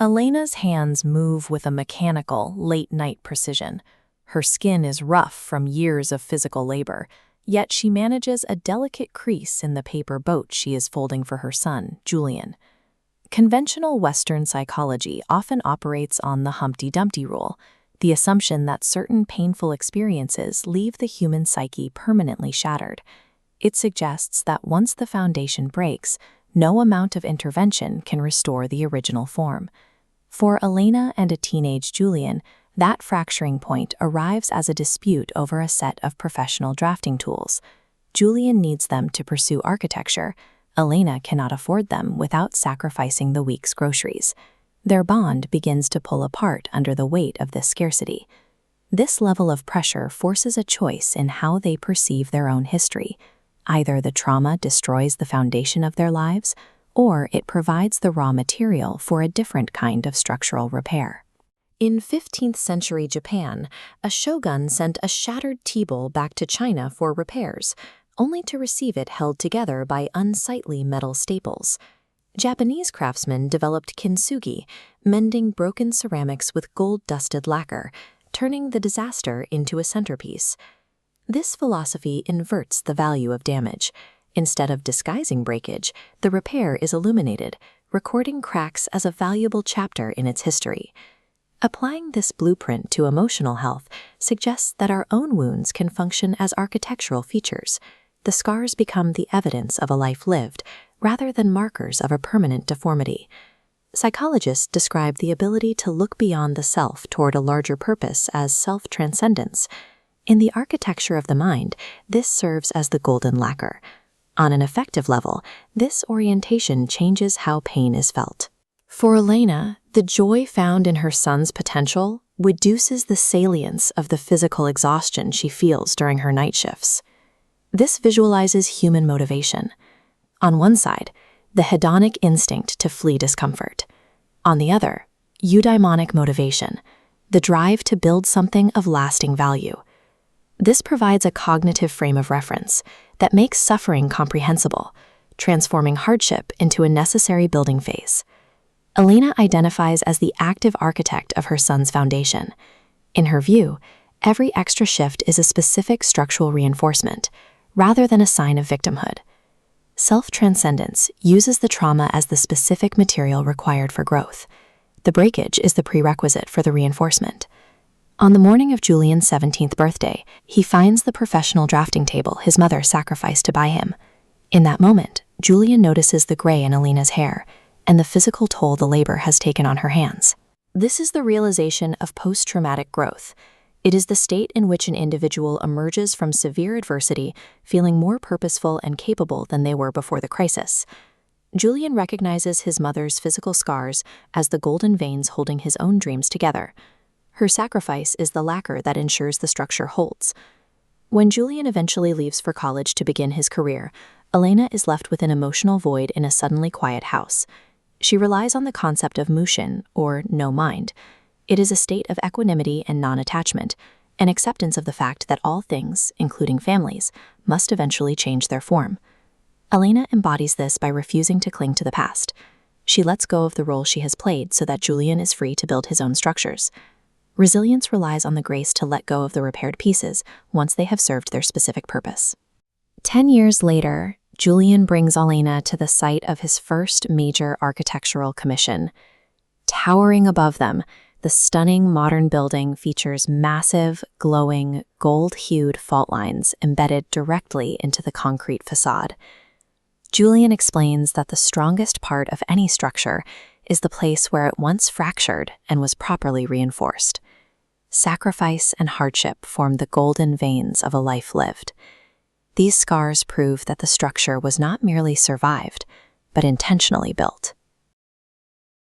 Elena's hands move with a mechanical, late-night precision. Her skin is rough from years of physical labor, yet she manages a delicate crease in the paper boat she is folding for her son, Julian. Conventional Western psychology often operates on the Humpty Dumpty rule, the assumption that certain painful experiences leave the human psyche permanently shattered. It suggests that once the foundation breaks, no amount of intervention can restore the original form. For Elena and a teenage Julian, that fracturing point arrives as a dispute over a set of professional drafting tools. Julian needs them to pursue architecture. Elena cannot afford them without sacrificing the week's groceries. Their bond begins to pull apart under the weight of this scarcity. This level of pressure forces a choice in how they perceive their own history. Either the trauma destroys the foundation of their lives, or it provides the raw material for a different kind of structural repair. In 15th century Japan, a shogun sent a shattered tea bowl back to China for repairs, only to receive it held together by unsightly metal staples. Japanese craftsmen developed kintsugi, mending broken ceramics with gold-dusted lacquer, turning the disaster into a centerpiece. This philosophy inverts the value of damage. Instead of disguising breakage, the repair is illuminated, recording cracks as a valuable chapter in its history. Applying this blueprint to emotional health suggests that our own wounds can function as architectural features. The scars become the evidence of a life lived, rather than markers of a permanent deformity. Psychologists describe the ability to look beyond the self toward a larger purpose as self-transcendence. In the architecture of the mind, this serves as the golden lacquer. On an affective level, this orientation changes how pain is felt. For Elena, the joy found in her son's potential reduces the salience of the physical exhaustion she feels during her night shifts. This visualizes human motivation. On one side, the hedonic instinct to flee discomfort. On the other, eudaimonic motivation, the drive to build something of lasting value. This provides a cognitive frame of reference that makes suffering comprehensible, transforming hardship into a necessary building phase. Elena identifies as the active architect of her son's foundation. In her view, every extra shift is a specific structural reinforcement, rather than a sign of victimhood. Self-transcendence uses the trauma as the specific material required for growth. The breakage is the prerequisite for the reinforcement. On the morning of Julian's 17th birthday, he finds the professional drafting table his mother sacrificed to buy him. In that moment, Julian notices the gray in Elena's hair and the physical toll the labor has taken on her hands. This is the realization of post-traumatic growth. It is the state in which an individual emerges from severe adversity feeling more purposeful and capable than they were before the crisis. Julian recognizes his mother's physical scars as the golden veins holding his own dreams together. Her sacrifice is the lacquer that ensures the structure holds. When Julian eventually leaves for college to begin his career, Elena is left with an emotional void in a suddenly quiet house. She relies on the concept of mushin, or no mind. It is a state of equanimity and non-attachment, an acceptance of the fact that all things, including families, must eventually change their form. Elena embodies this by refusing to cling to the past. She lets go of the role she has played so that Julian is free to build his own structures. Resilience relies on the grace to let go of the repaired pieces once they have served their specific purpose. 10 years later, Julian brings Elena to the site of his first major architectural commission. Towering above them, the stunning modern building features massive, glowing, gold-hued fault lines embedded directly into the concrete facade. Julian explains that the strongest part of any structure is the place where it once fractured and was properly reinforced. Sacrifice and hardship form the golden veins of a life lived. These scars prove that the structure was not merely survived, but intentionally built.